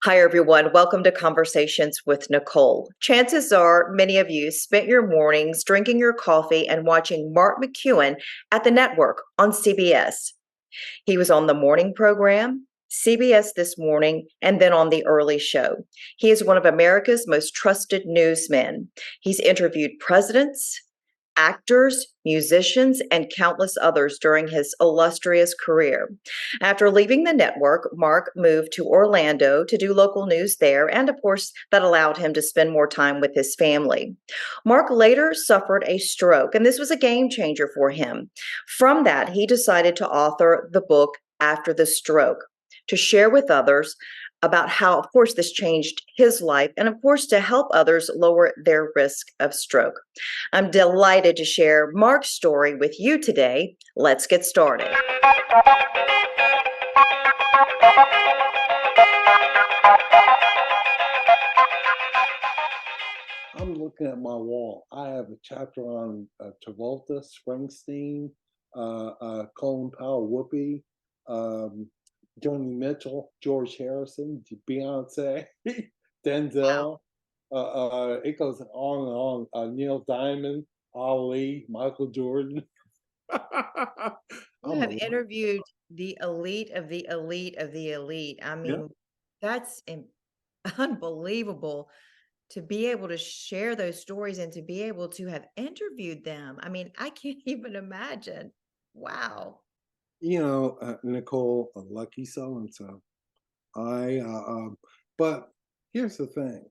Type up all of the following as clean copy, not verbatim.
Hi, everyone. Welcome to Conversations with Nicole. Chances are many of you spent your mornings drinking your coffee and watching Mark McEwen at the network on CBS. He was on the morning program, CBS This Morning, and then on The Early Show. He is one of America's most trusted newsmen. He's interviewed presidents, actors, musicians, and countless others during his illustrious career. After leaving the network, Mark moved to Orlando to do local news there, and of course, that allowed him to spend more time with his family. Mark later suffered a stroke, and this was a game changer for him. From that, he decided to author the book After the Stroke to share with others about how, of course, this changed his life and, of course, to help others lower their risk of stroke. I'm delighted to share Mark's story with you today. Let's get started. I'm looking at my wall. I have a chapter on Travolta, Springsteen, Colin Powell, Whoopi, Joni Mitchell, George Harrison, Beyonce, Wow. Denzel. It goes on and on. Neil Diamond, Ali, Michael Jordan. You I'm have a interviewed the elite of the elite of the elite. I yeah. mean, that's unbelievable to be able to share those stories and to be able to have interviewed them. I mean, I can't even imagine. Wow. Nicole, a lucky so and so. I but here's the thing.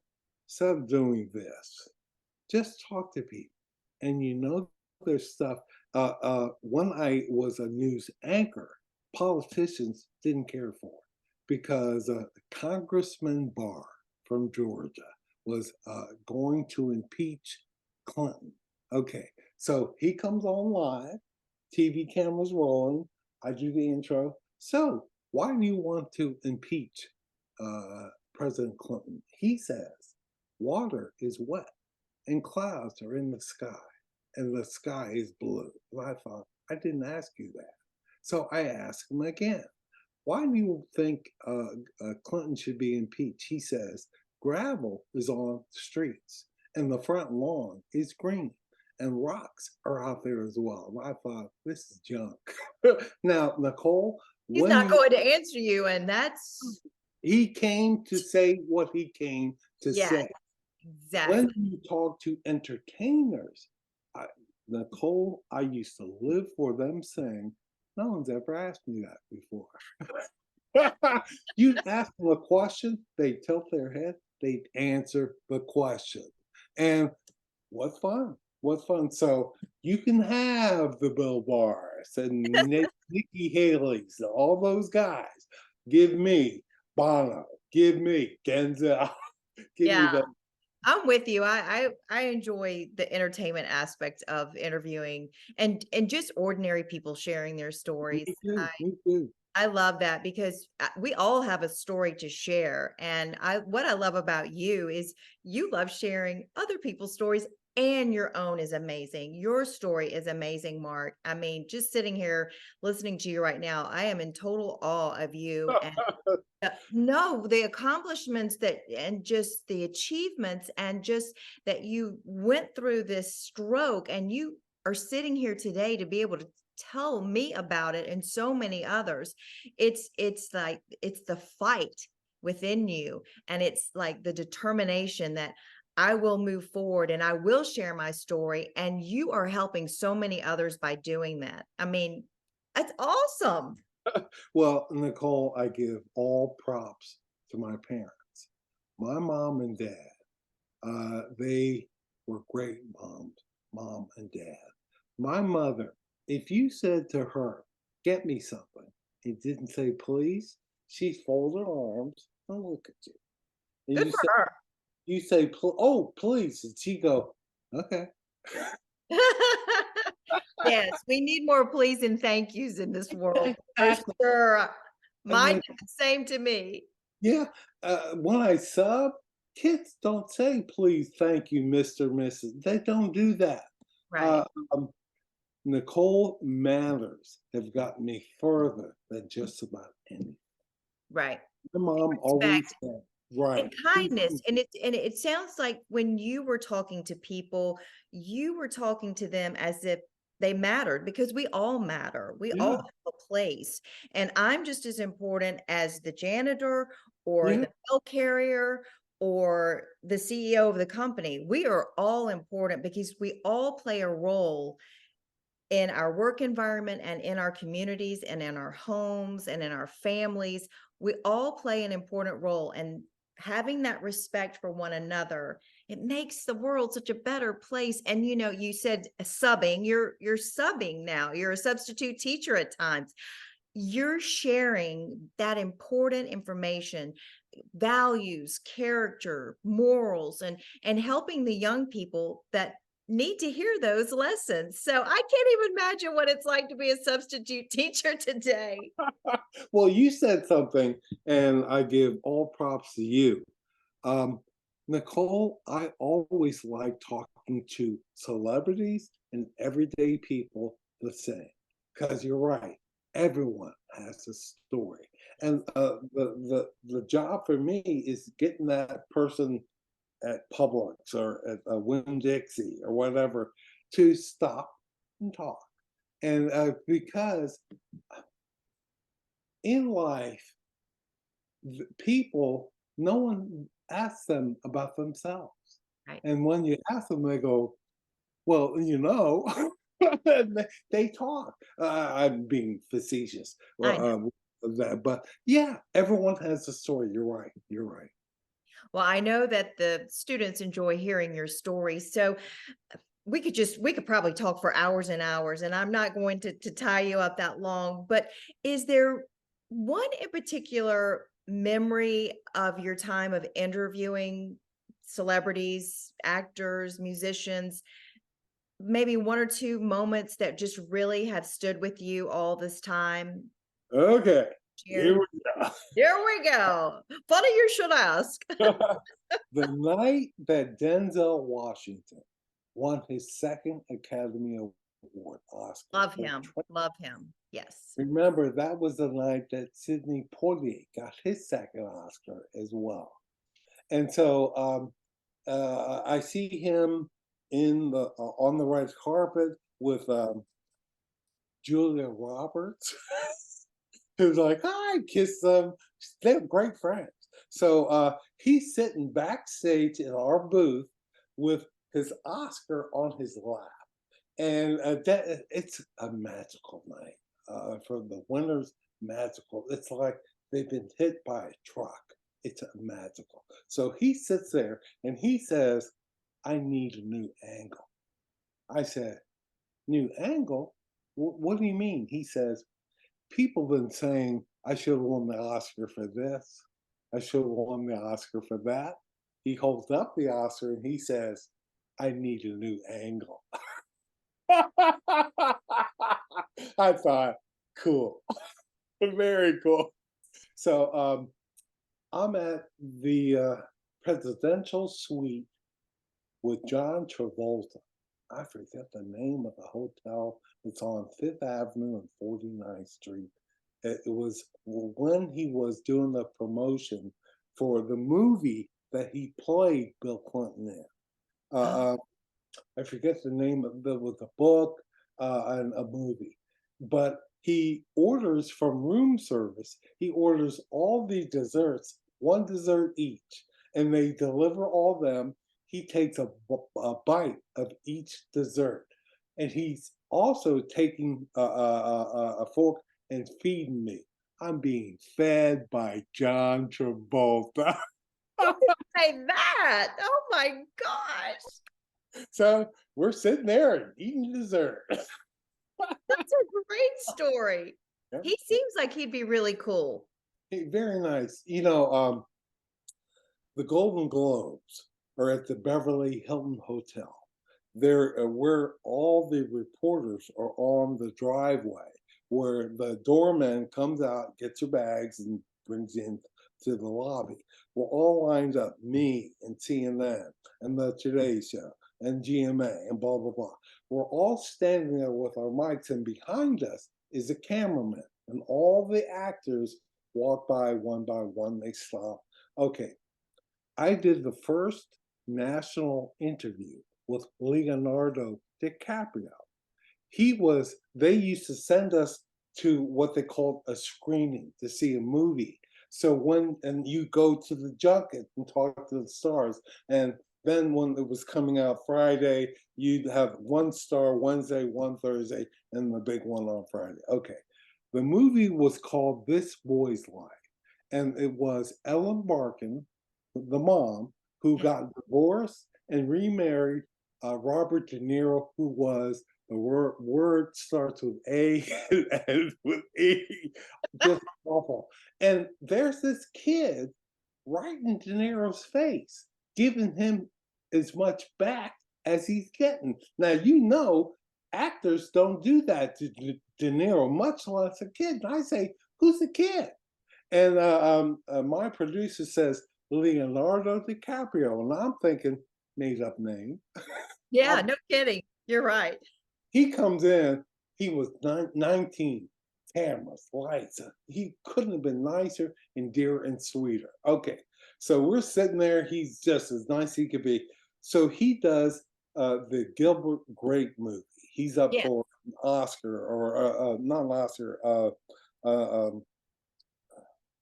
Instead of doing this, just talk to people. And there's stuff. When I was a news anchor, politicians didn't care for it because Congressman Barr from Georgia was going to impeach Clinton. Okay, so he comes on live, TV cameras rolling. I do the intro. So why do you want to impeach President Clinton? He says water is wet and clouds are in the sky and the sky is blue. And I thought, I didn't ask you that. So I asked him again, why do you think Clinton should be impeached? He says, gravel is on the streets and the front lawn is green and rocks are out there as well. And I thought, this is junk. Now, Nicole, He's when not you going to answer you, and that's he came to say what he came to yeah, say. When exactly. you talk to entertainers, I, Nicole, I used to live for them saying, no one's ever asked me that before. You'd ask them a question, they'd tilt their head, they'd answer the question. And what fun. What fun. So you can have the Bill Bars and Nikki Haley's, all those guys. Give me Bono. Give me Denzel. Give me Yeah. the I'm with you. I enjoy the entertainment aspect of interviewing and just ordinary people sharing their me stories. too. Me too. I love that because we all have a story to share. And what I love about you is you love sharing other people's stories and your own is amazing. Your story is amazing, Mark. I mean, just sitting here listening to you right now, I am in total awe of you and no, the accomplishments that and just the achievements and just that you went through this stroke and you are sitting here today to be able to tell me about it and so many others. It's like it's the fight within you and it's like the determination that I will move forward and I will share my story and you are helping so many others by doing that. I mean, that's awesome. Well, Nicole, I give all props to my parents. My mom and dad, they were great moms, mom and dad. My mother, if you said to her, get me something, and didn't say please, she'd fold her arms and look at you. And Good for her. you say, oh, please. And she go, okay. Yes, we need more please and thank yous in this world for Exactly. sure. And Mine then, did the same to me. yeah, when I sub, kids don't say, please, thank you, Mr. Mrs. They don't do that. Right, Uh, um, Nicole manners have gotten me further than just about anything. right. My mom always Respect. said, Right. And kindness, and it sounds like when you were talking to people, you were talking to them as if they mattered, because we all matter. We all Yeah. have a place. And I'm just as important as the janitor or Yeah. the mail carrier or the CEO of the company. We are all important because we all play a role in our work environment and in our communities and in our homes and in our families. We all play an important role, and having that respect for one another, it makes the world such a better place. And you said subbing, you're subbing now, you're a substitute teacher at times. You're sharing that important information, values, character, morals, and helping the young people that need to hear those lessons. So I can't even imagine what it's like to be a substitute teacher today. Well, you said something, and I give all props to you. Um, Nicole, I always like talking to celebrities and everyday people the same, because you're right. Everyone has a story, and the job for me is getting that person at Publix or at Winn Dixie or whatever to stop and talk, and because in life, people, no one asks them about themselves. Right. And when you ask them, they go, well, and they talk. I'm being facetious. I know. But yeah, everyone has a story. You're right. You're right. Well, I know that the students enjoy hearing your stories. So we could probably talk for hours and hours, and I'm not going to tie you up that long. But is there one in particular memory of your time of interviewing celebrities, actors, musicians, maybe one or two moments that just really have stood with you all this time? Okay. Here Share. we Here we go. Funny you should ask. go. The night that Denzel Washington won his second Academy Award, Oscar. Love him. Love him. Yes. Remember, that was the night that Sidney Poitier got his second Oscar as well. And so I see him in the on the red carpet with Julia Roberts, who's like, "Hi, kiss them." They're great friends. So he's sitting backstage in our booth with his Oscar on his lap, and it's a magical night for the winners. Magical. It's like they've been hit by a truck. It's magical. So he sits there and he says, "I need a new angle." I said, "New angle? What do you mean?" He says, "People have been saying I should have won the Oscar for this. I should have won the Oscar for that." He holds up the Oscar and he says, "I need a new angle." I thought, cool, very cool. So I'm at the presidential suite with John Travolta. I forget the name of the hotel. It's on Fifth Avenue and 49th Street. It was when he was doing the promotion for the movie that he played Bill Clinton in. I forget the name of the with a book and a movie, but he orders from room service. He orders all the desserts, one dessert each, and they deliver all them. He takes a bite of each dessert, and he's also taking a fork and feeding me. I'm being fed by John Travolta. Say that. Oh my gosh. So we're sitting there and eating dessert. That's a great story. Yep. He seems like he'd be really cool. Very nice. The Golden Globes are at the Beverly Hilton Hotel. They're where all the reporters are on the driveway, where the doorman comes out, gets your bags, and brings you into the lobby. We're all lined up, me and CNN and the Today Show and GMA and blah, blah, blah. We're all standing there with our mics, and behind us is a cameraman. And all the actors walk by one. They stop. Okay, I did the first national interview with Leonardo DiCaprio. They used to send us to what they called a screening to see a movie. So and you go to the junket and talk to the stars. And then when it was coming out Friday, you'd have one star Wednesday, one Thursday, and the big one on Friday. Okay. The movie was called This Boy's Life. And it was Ellen Barkin, the mom, who got divorced and remarried Robert De Niro, who was the word starts with A and ends with E. Just awful. And there's this kid right in De Niro's face, giving him as much back as he's getting. Now, actors don't do that to De Niro, much less a kid. And I say, who's the kid? And my producer says, Leonardo DiCaprio. And I'm thinking, made up name. Yeah, no kidding. You're right. He comes in, he was 19, cameras, lights. He couldn't have been nicer and dearer and sweeter. Okay, so we're sitting there. He's just as nice as he could be. So he does the Gilbert Grape movie. He's up Yeah. for an Oscar, or not an Oscar.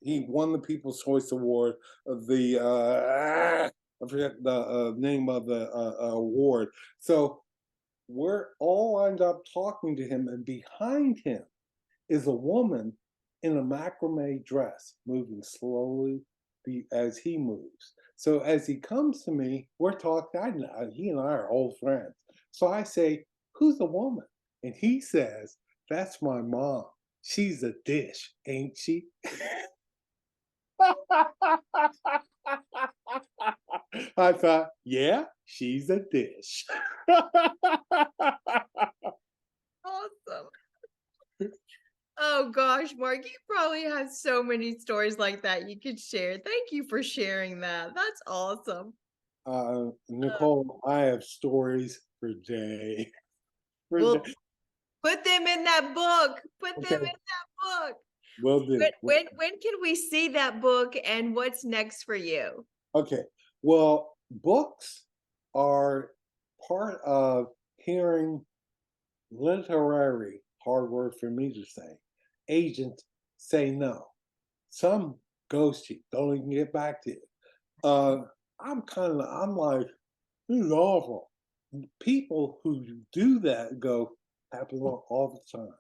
He won the People's Choice Award. I forget the name of the award. So we're all lined up talking to him, and behind him is a woman in a macrame dress moving slowly as he moves. So as he comes to me, we're talking. He and I are old friends. So I say, who's the woman? And he says, that's my mom. She's a dish, ain't she? I thought, yeah, she's a dish. Awesome. Oh gosh, Mark, you probably have so many stories like that you could share. Thank you for sharing that. That's awesome. Nicole, I have stories for days. Well, put them in that book. Put them in Okay, that book. will do. When can we see that book, and what's next for you? Okay, well, books are part of hearing literary, hard word for me to say, agents say no. Some ghost you, don't even get back to you. Uh, I'm like, this is awful. People who do that go, happen all the time.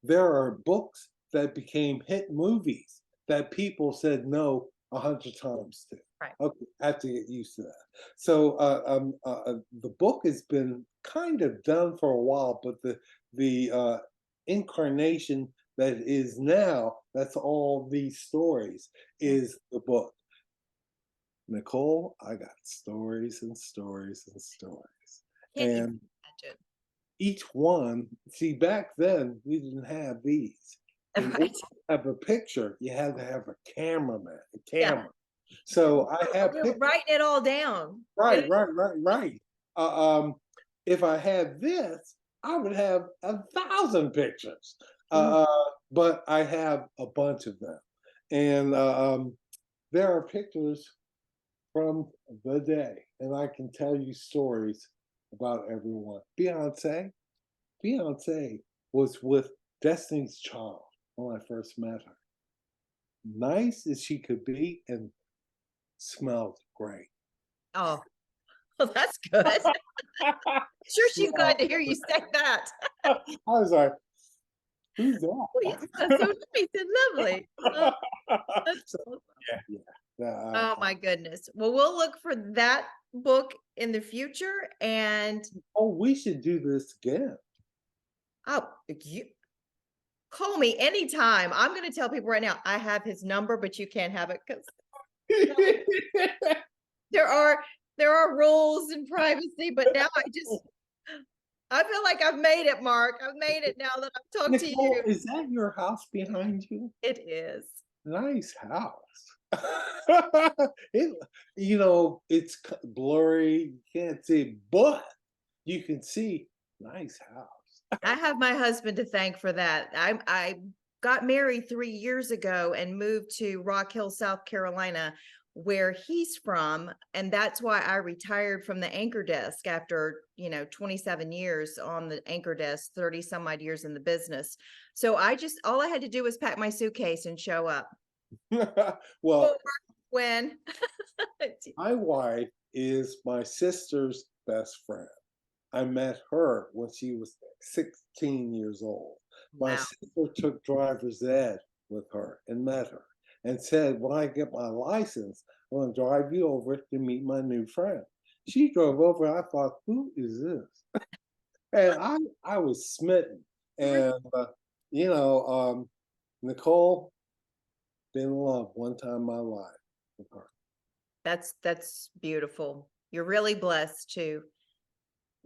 There are books that became hit movies that people said no 100 times to. Right. Okay, I have to get used to that. So the book has been kind of done for a while, but the incarnation that is now, that's all these stories, is the book. Nicole, I got stories and stories and stories. Can't even And imagine. each one, see, back then we didn't have these. In order Right. to have a picture, you had to have a cameraman, a Yeah. camera. So I have We were pictures. writing it all down. Right. If I had this, I would have 1,000 pictures. Mhm. But I have a bunch of them. And there are pictures from the day, and I can tell you stories about everyone. Beyonce was with Destiny's Child when I first met her. Nice as she could be, and smelled great. Oh, well, that's good. Sure, she's glad to hear you say that. I was like, who's Oh, yeah, that's so nice and lovely. Oh, that's so, awesome. yeah. Oh my goodness. Well, we'll look for that book in the future. And Oh, we should do this again. oh, you call me anytime. I'm going to tell people right now, I have his number, but you can't have it because there are rules and privacy. But now I feel like I've made it, Mark. I've made it now that I've talked to Nicole, you. is that your house behind you? It is. Nice house. it, it's blurry, you can't see, but you can see nice house. I have my husband to thank for that. I got married 3 years ago and moved to Rock Hill, South Carolina, where he's from, and that's why I retired from the anchor desk after 27 years on the anchor desk, 30 some odd years in the business. So all I had to do was pack my suitcase and show up. Well, When my wife is my sister's best friend. I met her when she was 16 years old. My wow. sister took driver's ed with her and met her and said, when I get my license, I'm going to drive you over to meet my new friend. She drove over. And I thought, who is this? And I was smitten. And, Nicole, been in love one time in my life with her. That's beautiful. You're really blessed to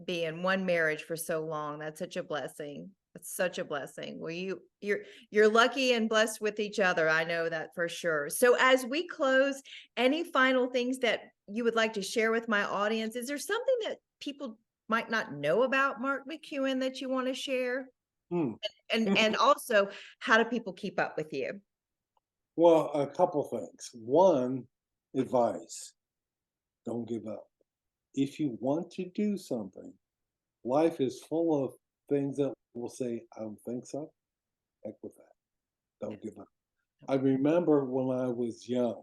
be in one marriage for so long. That's such a blessing. It's such a blessing. Well, you're lucky and blessed with each other. I know that for sure. So as we close, any final things that you would like to share with my audience? Is there something that people might not know about Mark McEwen that you want to share? Hmm. And also, how do people keep up with you? Well, a couple things. One, advice: don't give up. If you want to do something, life is full of things that will say, I don't think so. Heck with that. Don't give up. I remember when I was young,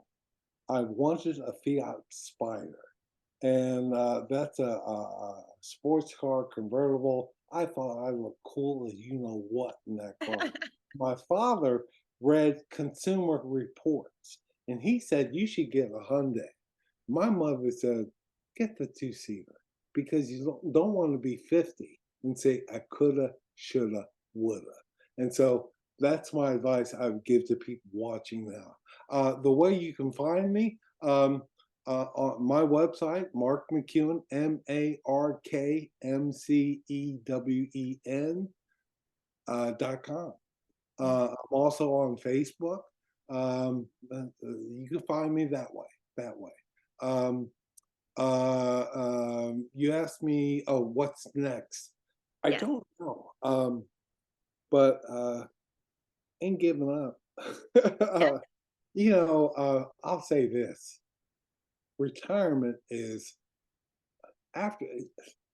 I wanted a Fiat Spider, and that's a sports car convertible. I thought I looked cool as you know what in that car. My father read Consumer Reports, and he said you should get a Hyundai. My mother said, get the two-seater because you don't want to be 50 and say, I coulda, shoulda, woulda. And so that's my advice I would give to people watching now. The way you can find me, on my website, Mark McEwen, MarkMcEwen.com. I'm also on Facebook. You can find me that way. Um, you asked me, oh, what's next? I Yes. don't know. But ain't giving up. I'll say this: retirement is after.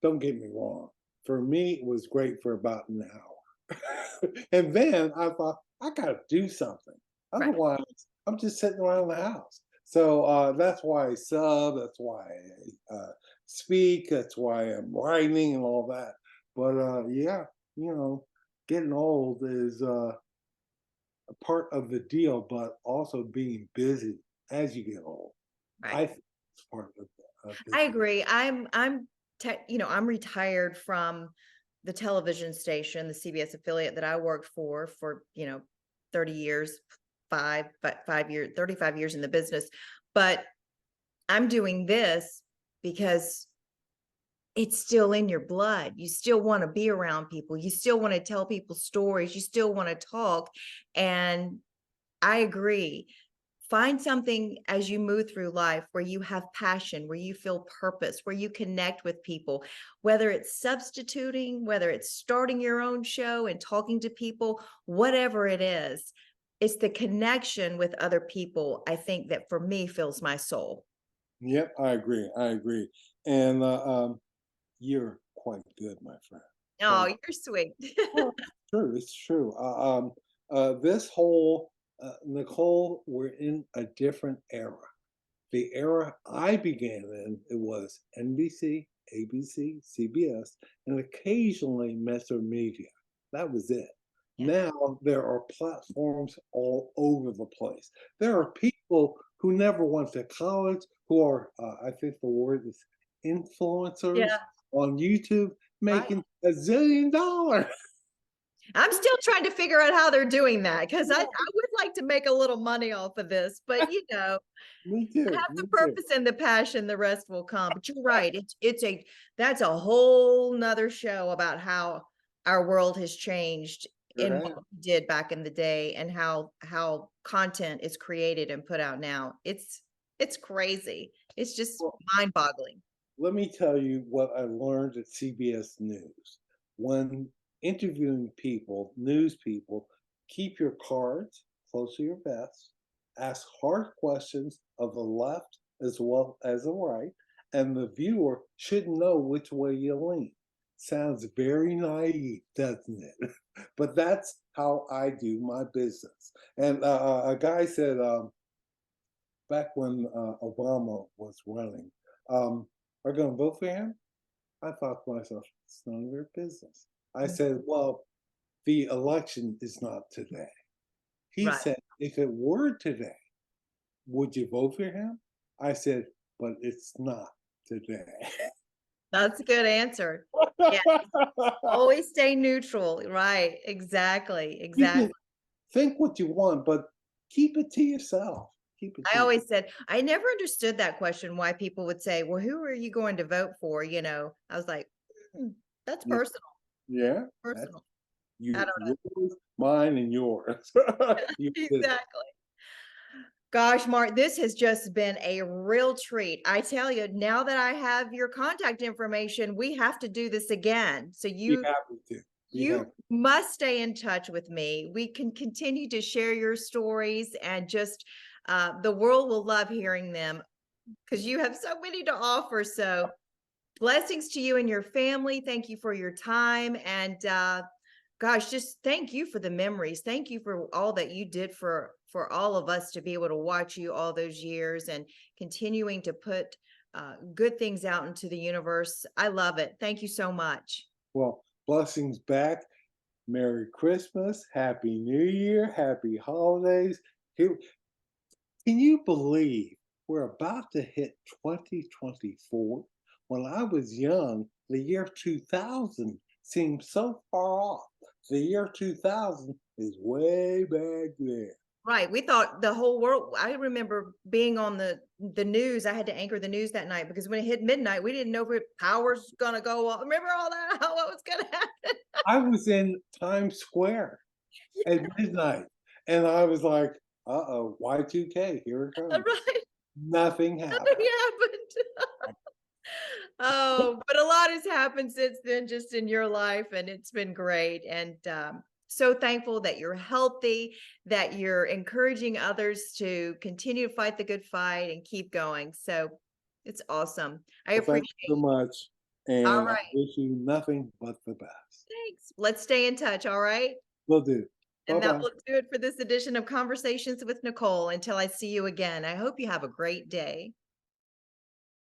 Don't get me wrong. For me, it was great for about an hour, and then I thought I got to do something. Right. Otherwise, I'm just sitting around the house. So that's why I sub. That's why I speak. That's why I'm writing and all that. But yeah, getting old is a part of the deal, but also being busy as you get old. Right. I think it's part of I busy. agree. I'm retired from the television station, the CBS affiliate that I worked for 30 years, 5 years, 35 years in the business. But I'm doing this because it's still in your blood. You still want to be around people. You still want to tell people stories. You still want to talk. And I agree. Find something as you move through life where you have passion, where you feel purpose, where you connect with people, whether it's substituting, whether it's starting your own show and talking to people, whatever it is. It's the connection with other people, I think, that for me fills my soul. Yep, I agree. I agree. And you're quite good, my friend. Oh, Quite. you're sweet. Well, it's true. It's true. This whole Nicole, we're in a different era. The era I began in, it was NBC, ABC, CBS, and occasionally Metro Media. That was it. Yeah. Now there are platforms all over the place. There are people who never went to college who are, I think the word is influencers Yeah. on YouTube Right. making $1 zillion. I'm still trying to figure out how they're doing that because I would like to make a little money off of this, but Me too. have the Me too. purpose and the passion, the rest will come. But you're right. That's a whole nother show about how our world has changed in Sure what have. we did back in the day and how content is created and put out now. It's crazy. It's just Well, mind-boggling. let me tell you what I learned at CBS News. When interviewing people, news people, keep your cards close to your vest ask hard questions of the left as well as the right, and the viewer should know which way you lean. Sounds very naive, doesn't it? But that's how I do my business. And a guy said, back when Obama was running, are going to vote for him? I thought to myself, it's none of your business. I Mm. said, well, the election is not today. He Right. said, if it were today, would you vote for him? I said, but it's not today. That's a good answer. Yeah, always stay neutral. Right. Exactly. You Exactly. can think what you want, but keep it to yourself. Keep it to I yourself. always said, I never understood that question, why people would say, well, who are you going to vote for? I was like, "Mm, that's Yeah, personal, yeah, that's personal. I you, don't know. yours, mine, and yours. You did. Exactly. Gosh, Mark, this has just been a real treat. I tell you, now that I have your contact information, we have to do this again. So Be you happy to. Be you happy. must stay in touch with me. We can continue to share your stories and just the world will love hearing them because you have so many to offer. So blessings to you and your family. Thank you for your time. And gosh, just thank you for the memories. Thank you for all that you did for all of us to be able to watch you all those years and continuing to put good things out into the universe. I love it. Thank you so much. Well, blessings back. Merry Christmas, Happy New Year, Happy Holidays. Here, can you believe we're about to hit 2024? When I was young, the year 2000 seemed so far off. The year 2000 is way back there. Right. We thought the whole world. I remember being on the news. I had to anchor the news that night because when it hit midnight, we didn't know if power's gonna go off. Remember all that? How what was gonna happen? I was in Times Square at midnight, and I was like, uh-oh, Y2K, here it comes. Right. Nothing happened. Nothing happened. Oh, but a lot has happened since then, just in your life, and it's been great. And so thankful that you're healthy, that you're encouraging others to continue to fight the good fight and keep going. So it's awesome. I Well, thank you appreciate so you. much, All and I right. wish you nothing but the best. Thanks. Let's stay in touch. All right. Will do. And that Bye-bye. will do it for this edition of Conversations with Nicole. Until I see you again, I hope you have a great day.